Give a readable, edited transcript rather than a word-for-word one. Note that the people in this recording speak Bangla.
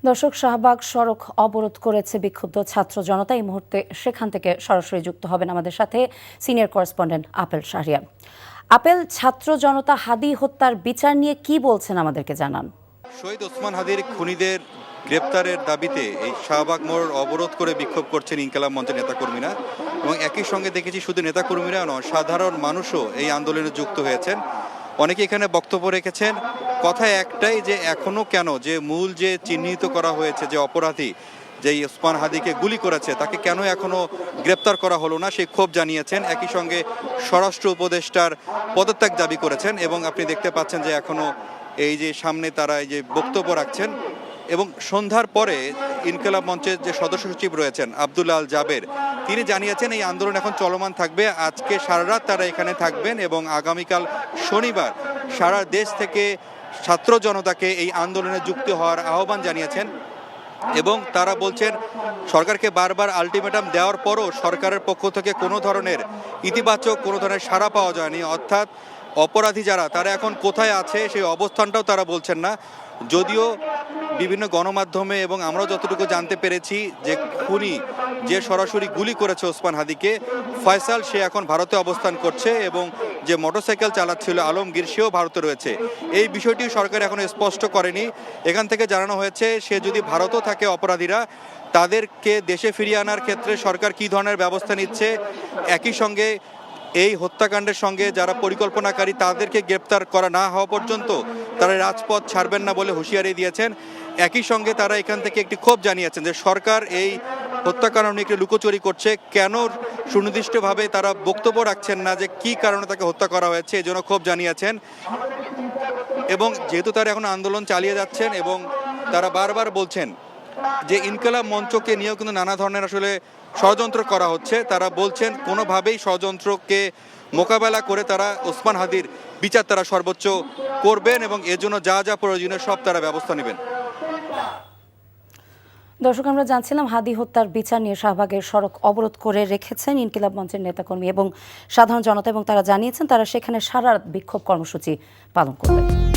দর্শক, শাহবাগ সড়ক অবরোধ করেছে বিক্ষুব্ধ ছাত্র জনতা। এই মুহূর্তে সেখান থেকে সরাসরি যুক্ত হবেন আমাদের সাথে senior correspondent apple Shahriar. Apple, ছাত্র জনতা হাদি হত্যার বিচার নিয়ে কি বলছেন আমাদেরকে জানান। শহীদ ওসমান হাদির খুনিদের গ্রেপ্তারের দাবিতে এই শাহবাগ মোড় অবরোধ করে বিক্ষোভ করছেন ইনকিলাব মঞ্চের নেতাকর্মীরা, এবং একই সঙ্গে দেখেছি শুধু নেতাকর্মীরা নয়, সাধারণ মানুষও এই আন্দোলনে যুক্ত হয়েছেন। অনেকে এখানে বক্তব্য রেখেছেন। কথা একটাই, যে এখনো কেন যে মূল যে চিহ্নিত করা হয়েছে যে অপরাধী, যে ওসমান হাদিকে গুলি করেছে, তাকে কেন এখনো গ্রেপ্তার করা হলো না, সেই ক্ষোভ জানিয়েছেন। একই সঙ্গে স্বরাষ্ট্র উপদেষ্টার পদত্যাগ দাবি করেছেন। এবং আপনি দেখতে পাচ্ছেন যে এখনো এই যে সামনে তারা এই যে বক্তব্য রাখছেন। এবং সন্ধ্যার পরে ইনকিলাব মঞ্চের যে সদস্য সচিব রয়েছেন আব্দুল আল জাবের, তিনি জানিয়েছেন এই আন্দোলন এখন চলমান থাকবে। আজকে সারা রাত তারা এখানে থাকবেন এবং আগামীকাল শনিবার সারা দেশ থেকে ছাত্র জনতাকে এই আন্দোলনে যুক্ত হওয়ার আহ্বান জানিয়েছেন। এবং তারা বলছেন, সরকারকে বারবার আলটিমেটাম দেওয়ার পরও সরকারের পক্ষ থেকে কোনো ধরনের ইতিবাচক কোনো ধরনের সাড়া পাওয়া যায়নি। অর্থাৎ অপরাধী যারা, তারা এখন কোথায় আছে সেই অবস্থানটাও তারা বলছেন না। যদিও বিভিন্ন গণমাধ্যমে এবং আমরাও যতটুকু জানতে পেরেছি যে খুনি যে সরাসরি গুলি করেছে ওসমান হাদিকে, ফয়সাল, সে এখন ভারতে অবস্থান করছে, এবং যে মোটরসাইকেল চালাচ্ছিল আলমগীর, সেও ভারতে রয়েছে। এই বিষয়টি সরকার এখন স্পষ্ট করেনি। এখান থেকে জানানো হয়েছে সে যদি ভারতও থাকে, অপরাধীরা তাদেরকে দেশে ফিরিয়ে আনার ক্ষেত্রে সরকার কী ধরনের ব্যবস্থা নিচ্ছে। একই সঙ্গে এই হত্যাকাণ্ডের সঙ্গে যারা পরিকল্পনাকারী, তাদেরকে গ্রেপ্তার করা না হওয়া পর্যন্ত তারা রাজপথ ছাড়বেন না বলে হুঁশিয়ারি দিয়েছেন। একই সঙ্গে তারা এখান থেকে একটি ক্ষোভ জানিয়েছেন যে সরকার এই হত্যাকাণ্ড নিয়ে একটি লুকোচুরি করছে। কেন সুনির্দিষ্টভাবে তারা বক্তব্য রাখছেন না যে কী কারণে তাকে হত্যা করা হয়েছে, এই জন্য ক্ষোভ জানিয়েছেন। এবং যেহেতু তারা এখন আন্দোলন চালিয়ে যাচ্ছেন এবং তারা বারবার বলছেন যে ইনকিলাব মঞ্চকে নিয়েও কিন্তু নানা ধরনের আসলে ষড়যন্ত্র করা হচ্ছে। তারা বলছেন কোনোভাবেই ষড়যন্ত্রকে মোকাবেলা করে তারা ওসমান হাদির বিচার তারা সর্বোচ্চ করবেন, এবং এর জন্য যা যা প্রয়োজনীয় সব তারা ব্যবস্থা নেবেন। দর্শক, আমরা জানছিলাম হাদি হত্যার বিচার নিয়ে শাহবাগের সড়ক অবরোধ করে রেখেছেন ইনকিলাব মঞ্চের নেতাকর্মী এবং সাধারণ জনতা, এবং তারা জানিয়েছেন তারা সেখানে সারা রাত বিক্ষোভ কর্মসূচি পালন করবেন।